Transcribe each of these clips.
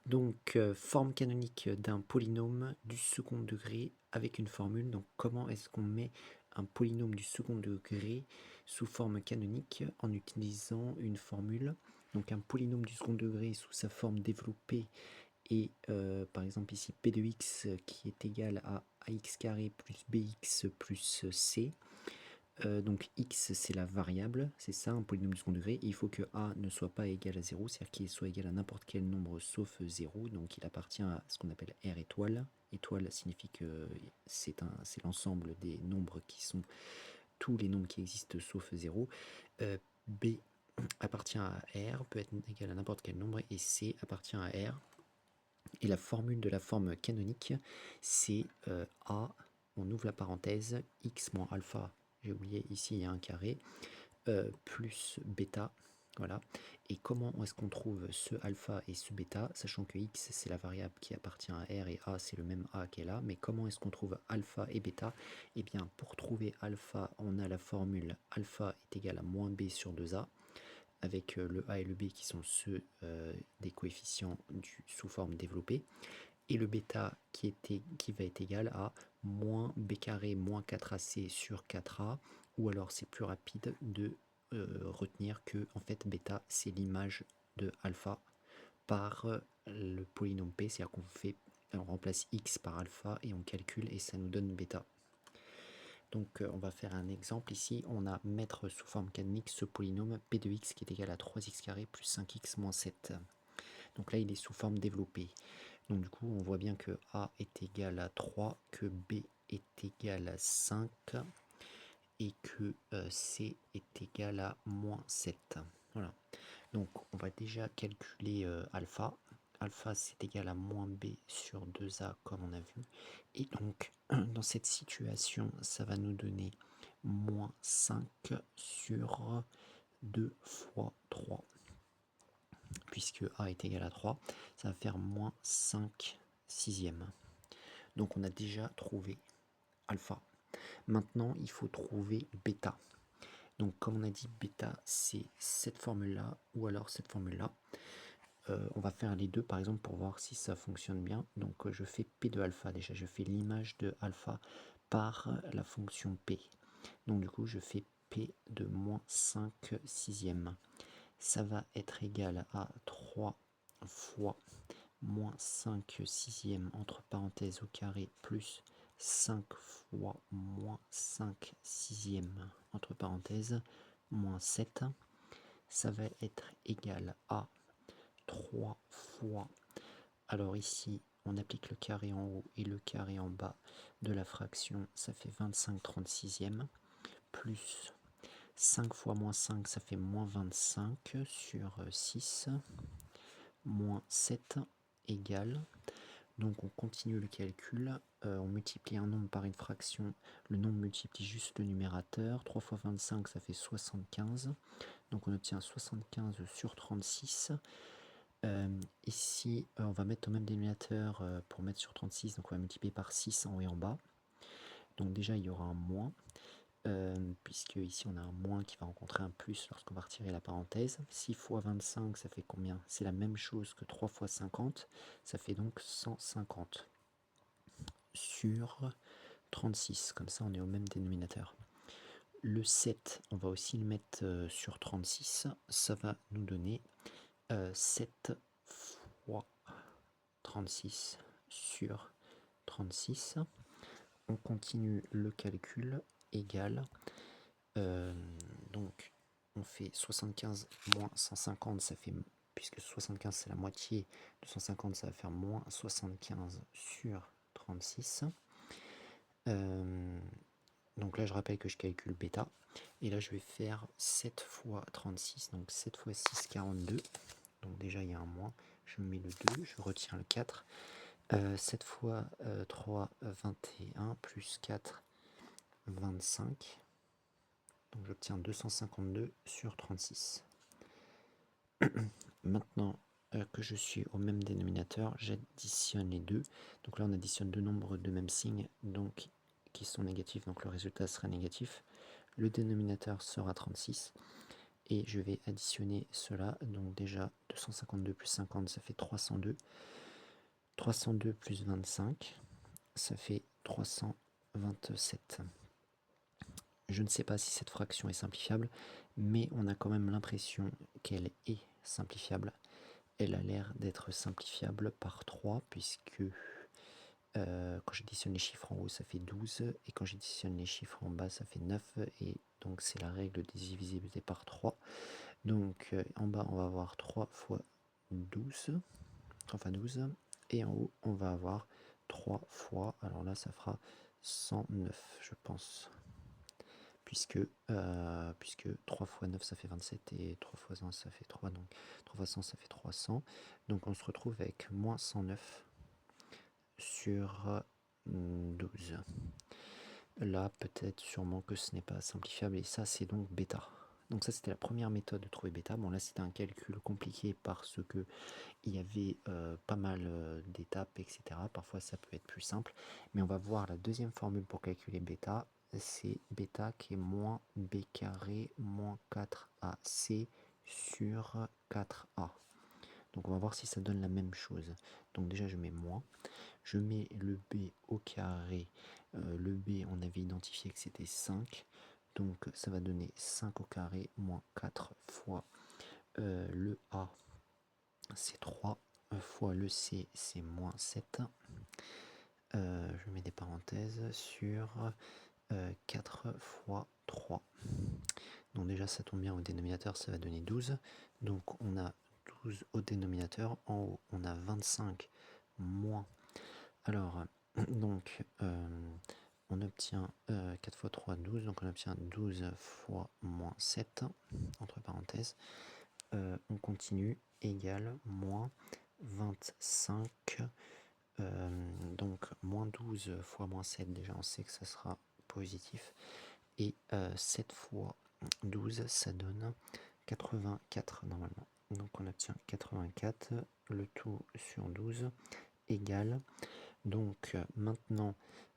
Donc, forme canonique d'un polynôme du second degré avec une formule. Donc, comment est-ce qu'on met un polynôme du second degré sous forme canonique en utilisant une formule? Donc, un polynôme du second degré sous sa forme développée est, par exemple ici, p de x qui est égal à ax carré plus bx plus c. Donc x c'est la variable, c'est ça un polynôme du second degré, et il faut que a ne soit pas égal à 0, c'est-à-dire qu'il soit égal à n'importe quel nombre sauf 0, donc il appartient à ce qu'on appelle R étoile. Étoile signifie que c'est l'ensemble des nombres qui sont tous les nombres qui existent sauf 0. B appartient à R, peut être égal à n'importe quel nombre, et C appartient à R. Et la formule de la forme canonique, c'est A, on ouvre la parenthèse, x moins alpha, j'ai oublié, ici il y a un carré, plus bêta, voilà. Et comment est-ce qu'on trouve ce alpha et ce bêta, sachant que x c'est la variable qui appartient à R et A c'est le même A qu'elle a, mais comment est-ce qu'on trouve alpha et bêta? Eh bien pour trouver alpha, on a la formule alpha est égal à moins b sur 2a, avec le a et le b qui sont ceux des coefficients sous forme développée, et le bêta qui va être égal à moins b carré moins 4ac sur 4a, ou alors c'est plus rapide de retenir que en fait bêta c'est l'image de alpha par le polynôme p, c'est-à-dire on remplace x par alpha et on calcule et ça nous donne bêta. Donc on va faire un exemple ici, on a mettre sous forme canonique ce polynôme p de x qui est égal à 3x carré plus 5x moins 7. Donc là il est sous forme développée. Donc du coup on voit bien que a est égal à 3, que b est égal à 5 et que c est égal à moins 7. Voilà. Donc on va déjà calculer alpha. Alpha c'est égal à moins b sur 2a comme on a vu. Et donc dans cette situation ça va nous donner moins 5 sur 2 fois 3. Puisque a est égal à 3, ça va faire moins 5 sixièmes. Donc on a déjà trouvé alpha. Maintenant il faut trouver bêta. Donc comme on a dit, bêta c'est cette formule-là ou alors cette formule-là. On va faire les deux par exemple pour voir si ça fonctionne bien. Donc je fais p de alpha, déjà je fais l'image de alpha par la fonction p. Donc du coup je fais p de moins 5 sixièmes. Ça va être égal à 3 fois moins 5 sixièmes entre parenthèses au carré plus 5 fois moins 5 sixièmes entre parenthèses moins 7. Ça va être égal à 3 fois, alors ici on applique le carré en haut et le carré en bas de la fraction, ça fait 25/36, plus 5 fois moins 5, ça fait moins 25 sur 6, moins 7 égale, donc on continue le calcul, on multiplie un nombre par une fraction, le nombre multiplie juste le numérateur, 3 fois 25 ça fait 75, donc on obtient 75 sur 36. Ici on va mettre au même dénominateur pour mettre sur 36, donc on va multiplier par 6 en haut et en bas, donc déjà il y aura un moins, puisque ici on a un moins qui va rencontrer un plus lorsqu'on va retirer la parenthèse. 6 fois 25 ça fait combien? C'est la même chose que 3 fois 50, ça fait donc 150 sur 36, comme ça on est au même dénominateur. Le 7 on va aussi le mettre sur 36, ça va nous donner 7 fois 36 sur 36. On continue le calcul, égal, donc on fait 75 moins 150, ça fait, puisque 75 c'est la moitié de 150, ça va faire moins 75 sur 36. Donc là je rappelle que je calcule bêta, et là je vais faire 7 fois 36, donc 7 fois 6, 42, donc déjà il y a un moins, je mets le 2, je retiens le 4, 7 fois 3, 21, plus 4, 25, donc j'obtiens 252 sur 36. Maintenant que je suis au même dénominateur, j'additionne les deux, donc là on additionne deux nombres de même signe, donc qui sont négatifs, donc le résultat sera négatif. Le dénominateur sera 36, et je vais additionner cela. Donc déjà 252 plus 50, ça fait 302. 302 plus 25, ça fait 327. Je ne sais pas si cette fraction est simplifiable, mais on a quand même l'impression qu'elle est simplifiable. Elle a l'air d'être simplifiable par 3, puisque quand j'additionne les chiffres en haut, ça fait 12, et quand j'additionne les chiffres en bas, ça fait 9, et donc c'est la règle des divisibilités par 3. Donc en bas, on va avoir 3 fois 12, enfin 12, et en haut, on va avoir 3 fois, alors là, ça fera 109, je pense. Puisque 3 fois 9 ça fait 27 et 3 fois 1 ça fait 3, donc 3 fois 100 ça fait 300. Donc on se retrouve avec moins 109 sur 12. Là peut-être sûrement que ce n'est pas simplifiable et ça c'est donc bêta. Donc ça c'était la première méthode de trouver bêta. Bon là c'était un calcul compliqué parce que il y avait pas mal d'étapes, etc. Parfois ça peut être plus simple. Mais on va voir la deuxième formule pour calculer bêta. C'est bêta qui est moins b carré moins 4ac sur 4a. Donc on va voir si ça donne la même chose. Donc déjà je mets moins. Je mets le b au carré. Le b on avait identifié que c'était 5. Donc ça va donner 5 au carré moins 4 fois le a c'est 3 fois le c c'est moins 7. Je mets des parenthèses sur 4 fois 3. Donc déjà ça tombe bien au dénominateur, ça va donner 12. Donc on a 12 au dénominateur. En haut on a 25 moins. Alors donc on obtient 4 fois 3 12. Donc on obtient 12 fois moins 7 entre parenthèses. On continue égale moins 25. Donc moins 12 fois moins 7, déjà on sait que ça sera positif. Et 7 fois 12, ça donne 84 normalement. Donc on obtient 84, le tout sur 12 égale. Donc maintenant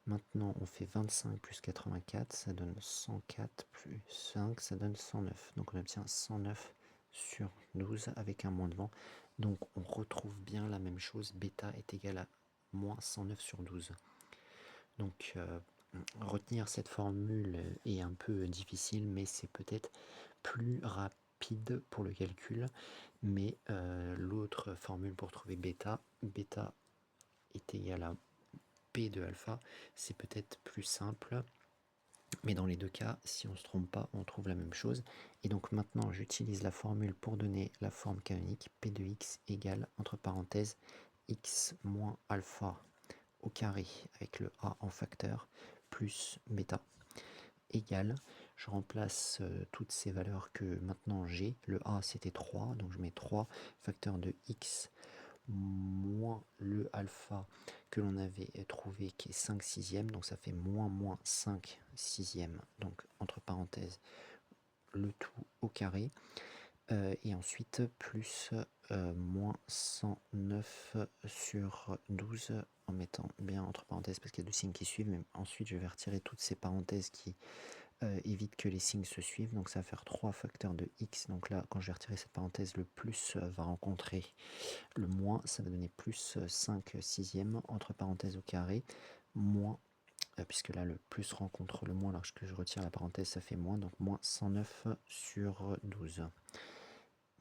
on fait 25 plus 84, ça donne 104 plus 5, ça donne 109. Donc on obtient 109 sur 12 avec un moins devant. Donc on retrouve bien la même chose, bêta est égal à moins 109 sur 12. Donc retenir cette formule est un peu difficile, mais c'est peut-être plus rapide pour le calcul. Mais l'autre formule pour trouver bêta est égal à P de alpha, c'est peut-être plus simple. Mais dans les deux cas, si on ne se trompe pas, on trouve la même chose. Et donc maintenant, j'utilise la formule pour donner la forme canonique. P de x égale, entre parenthèses, x moins alpha au carré avec le a en facteur plus bêta égale, je remplace toutes ces valeurs que maintenant j'ai. Le a c'était 3, donc je mets 3 facteur de x moins le alpha que l'on avait trouvé qui est 5 sixièmes, donc ça fait moins 5 sixièmes, donc entre parenthèses le tout au carré, et ensuite plus moins 109 sur 12 en mettant bien entre parenthèses parce qu'il y a deux signes qui suivent, mais ensuite je vais retirer toutes ces parenthèses qui évite que les signes se suivent, donc ça va faire 3 facteurs de x. Donc là quand je vais retirer cette parenthèse, le plus va rencontrer le moins, ça va donner plus 5 sixièmes entre parenthèses au carré, moins, puisque là le plus rencontre le moins lorsque je retire la parenthèse, ça fait moins, donc moins 109 sur 12.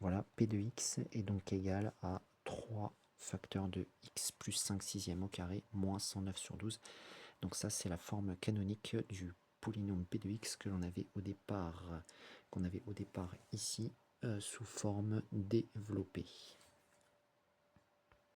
Voilà, p de x est donc égal à 3 facteurs de x plus 5 sixièmes au carré, moins 109 sur 12. Donc ça c'est la forme canonique du polynôme p de x que l'on avait au départ, ici sous forme développée.